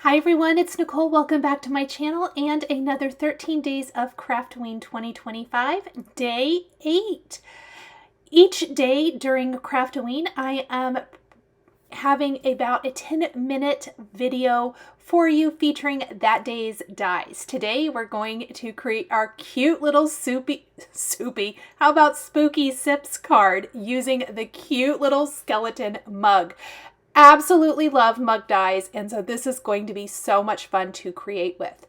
Hi everyone, it's Nicole. Welcome back to my channel and another 13 days of Craftoween 2025, day 8. Each day during Craftoween, I am having about a 10-minute video for you featuring that day's dies. Today we're going to create our cute little spooky sips card using the cute little skeleton mug. Absolutely love mug dies, and so this is going to be so much fun to create with.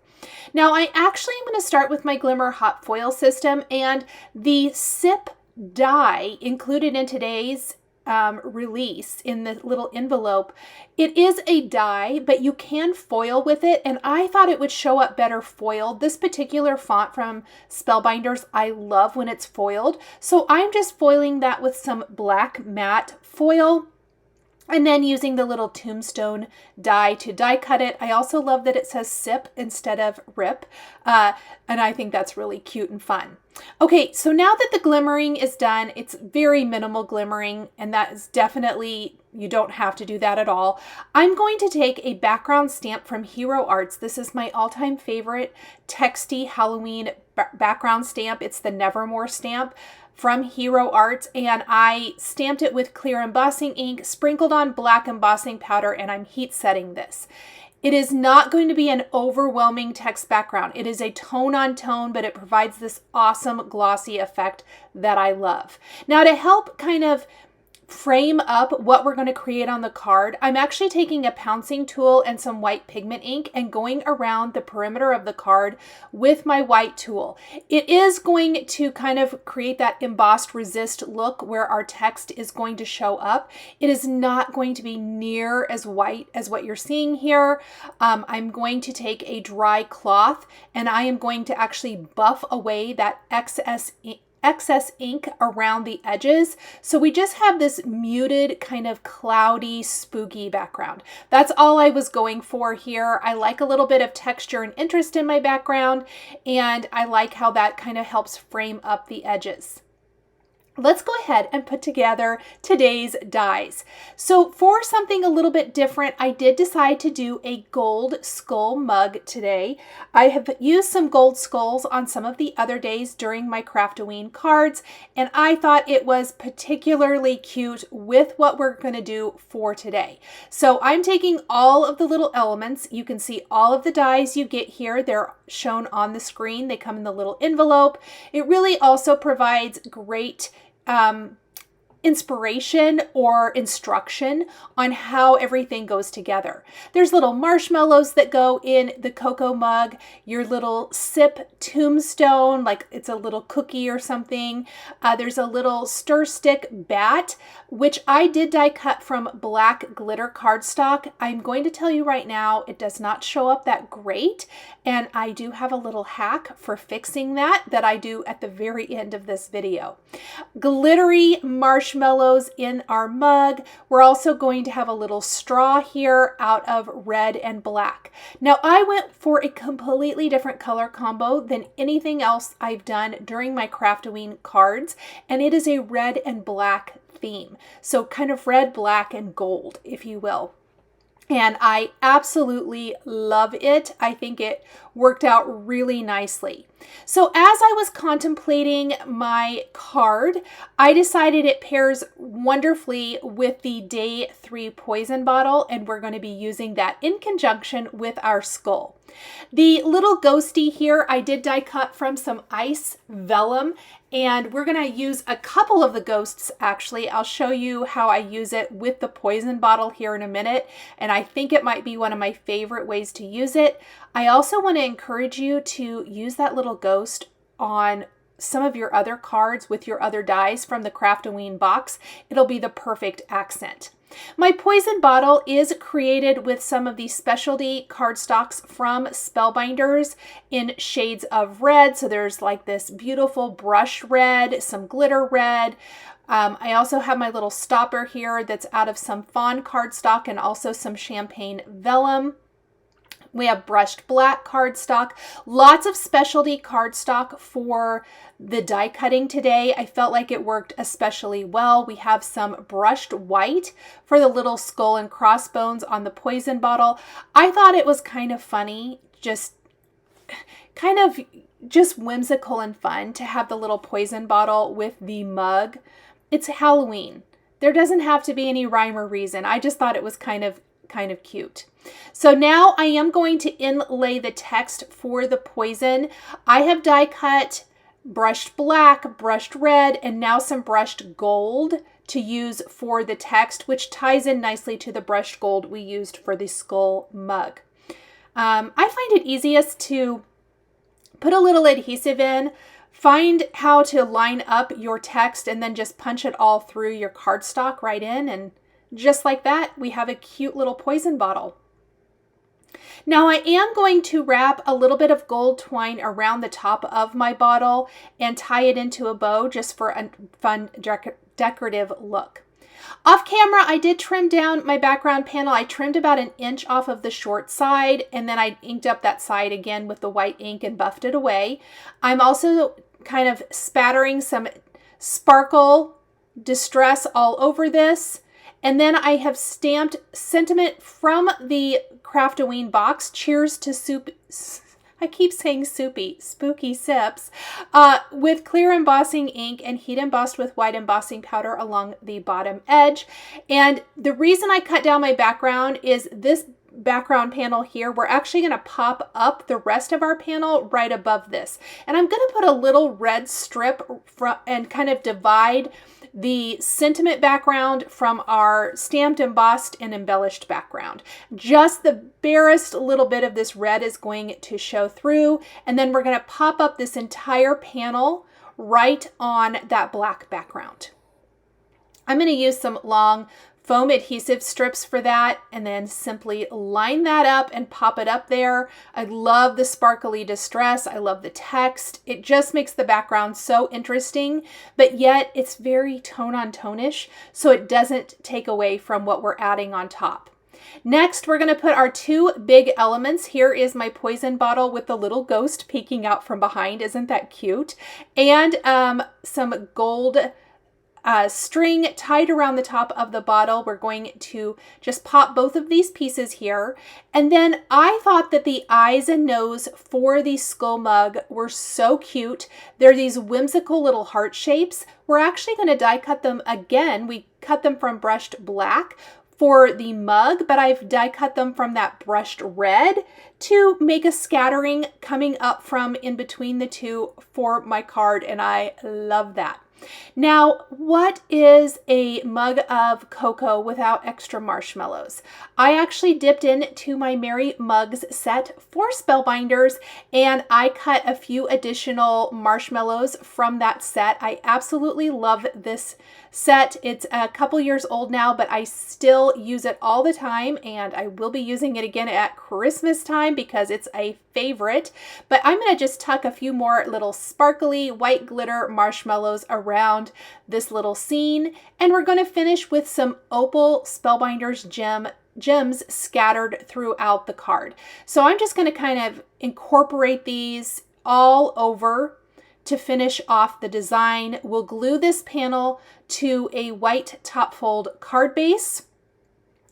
Now I actually am going to start with my Glimmer hot foil system, and the sip die included in today's release in the little envelope. It is a die, but you can foil with it, and I thought it would show up better foiled. This particular font from Spellbinders, I love when it's foiled, so I'm just foiling that with some black matte foil, and then using the little tombstone die to die cut it. I also love that it says sip instead of rip, and I think that's really cute and fun. Okay, so now that the glimmering is done, it's very minimal glimmering, and that is definitely, you don't have to do that at all. I'm going to take a background stamp from Hero Arts. This is my all-time favorite texty Halloween background stamp. It's the Nevermore stamp from Hero Arts, and I stamped it with clear embossing ink, sprinkled on black embossing powder, and I'm heat setting this. It is not going to be an overwhelming text background. It is a tone on tone, but it provides this awesome glossy effect that I love. Now to help kind of frame up what we're going to create on the card, I'm actually taking a pouncing tool and some white pigment ink and going around the perimeter of the card with my white tool. It is going to kind of create that embossed resist look where our text is going to show up. It is not going to be near as white as what you're seeing here. I'm going to take a dry cloth and I am going to actually buff away that excess ink around the edges, so we just have this muted kind of cloudy spooky background. That's all I was going for here. I like a little bit of texture and interest in my background, and I like how that kind of helps frame up the edges. Let's go ahead and put together today's dies. So for something a little bit different, I did decide to do a gold skull mug today. I have used some gold skulls on some of the other days during my Craftoween cards, and I thought it was particularly cute with what we're going to do for today. So I'm taking all of the little elements. You can see all of the dies you get here. They're shown on the screen. They come in the little envelope. It really also provides great inspiration or instruction on how everything goes together. There's little marshmallows that go in the cocoa mug, your little sip tombstone, like it's a little cookie or something. There's a little stir stick bat, which I did die cut from black glitter cardstock. I'm going to tell you right now, it does not show up that great, and I do have a little hack for fixing that I do at the very end of this video. Glittery marshmallows in our mug. We're also going to have a little straw here out of red and black. Now I went for a completely different color combo than anything else I've done during my Craftoween cards, and it is a red and black theme. So kind of red, black, and gold, if you will. And I absolutely love it. I think it worked out really nicely. So as I was contemplating my card, I decided it pairs wonderfully with the day 3 poison bottle, and we're going to be using that in conjunction with our skull. The little ghosty here, I did die cut from some ice vellum, and we're going to use a couple of the ghosts actually. I'll show you how I use it with the poison bottle here in a minute, and I think it might be one of my favorite ways to use it. I also want to encourage you to use that little ghost on some of your other cards with your other dies from the Craftoween box. It'll be the perfect accent. My poison bottle is created with some of the specialty cardstocks from Spellbinders in shades of red. So there's like this beautiful brush red, some glitter red. I also have my little stopper here that's out of some Fawn cardstock and also some champagne vellum. We have brushed black cardstock, lots of specialty cardstock for the die cutting today. I felt like it worked especially well. We have some brushed white for the little skull and crossbones on the poison bottle. I thought it was kind of funny, just whimsical and fun to have the little poison bottle with the mug. It's Halloween. There doesn't have to be any rhyme or reason. I just thought it was kind of cute. So now I am going to inlay the text for the poison. I have die cut brushed black, brushed red, and now some brushed gold to use for the text, which ties in nicely to the brushed gold we used for the skull mug. I find it easiest to put a little adhesive in, find how to line up your text, and then just punch it all through your cardstock right in, and just like that, we have a cute little poison bottle. Now I am going to wrap a little bit of gold twine around the top of my bottle and tie it into a bow just for a fun decorative look. Off camera, I did trim down my background panel. I trimmed about 1 inch off of the short side, and then I inked up that side again with the white ink and buffed it away. I'm also kind of spattering some sparkle distress all over this. And then I have stamped sentiment from the Craftoween box. Cheers to soup. I keep saying soupy, spooky sips, with clear embossing ink and heat embossed with white embossing powder along the bottom edge. And the reason I cut down my background is this background panel here, we're actually going to pop up the rest of our panel right above this. And I'm going to put a little red strip and kind of divide the sentiment background from our stamped, embossed, and embellished background. Just the barest little bit of this red is going to show through, and then we're going to pop up this entire panel right on that black background. I'm going to use some long foam adhesive strips for that, and then simply line that up and pop it up there. I love the sparkly distress. I love the text. It just makes the background so interesting, but yet it's very tone-on-tone-ish, so it doesn't take away from what we're adding on top. Next, we're going to put our 2 big elements. Here is my poison bottle with the little ghost peeking out from behind. Isn't that cute? And some gold string tied around the top of the bottle. We're going to just pop both of these pieces here. And then I thought that the eyes and nose for the skull mug were so cute. They're these whimsical little heart shapes. We're actually going to die cut them again. We cut them from brushed black for the mug, but I've die cut them from that brushed red to make a scattering coming up from in between the two for my card, and I love that. Now, what is a mug of cocoa without extra marshmallows? I actually dipped into my Merry Mugs set for Spellbinders, and I cut a few additional marshmallows from that set. I absolutely love this set. It's a couple years old now, but I still use it all the time, and I will be using it again at Christmas time because it's a favorite. But I'm going to just tuck a few more little sparkly white glitter marshmallows around this little scene, and we're going to finish with some Opal Spellbinders gems scattered throughout the card. So I'm just going to kind of incorporate these all over to finish off the design. We'll glue this panel to a white top fold card base,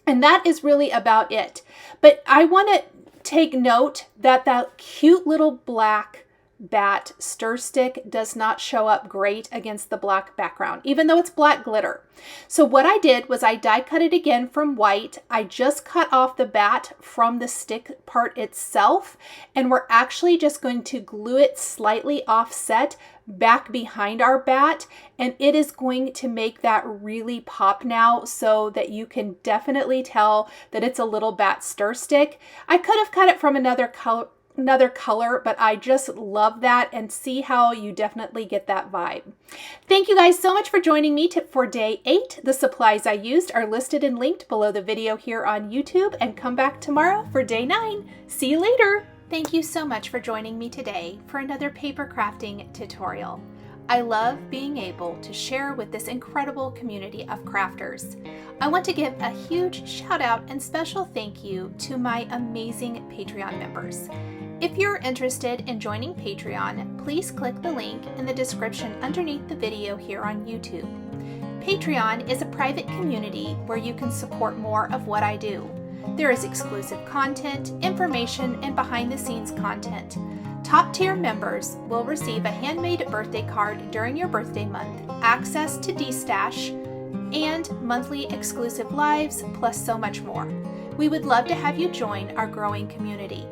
and that is really about it. But I want to take note that that cute little black bat stir stick does not show up great against the black background, even though it's black glitter. So what I did was I die cut it again from white. I just cut off the bat from the stick part itself, and we're actually just going to glue it slightly offset back behind our bat, and it is going to make that really pop now so that you can definitely tell that it's a little bat stir stick. I could have cut it from another color, but I just love that, and see how you definitely get that vibe. Thank you guys so much for joining me for day 8. The supplies I used are listed and linked below the video here on YouTube, and come back tomorrow for day 9. See you later. Thank you so much for joining me today for another paper crafting tutorial. I love being able to share with this incredible community of crafters. I want to give a huge shout out and special thank you to my amazing Patreon members. If you're interested in joining Patreon, please click the link in the description underneath the video here on YouTube. Patreon is a private community where you can support more of what I do. There is exclusive content, information, and behind-the-scenes content. Top-tier members will receive a handmade birthday card during your birthday month, access to D-Stash, and monthly exclusive lives, plus so much more. We would love to have you join our growing community.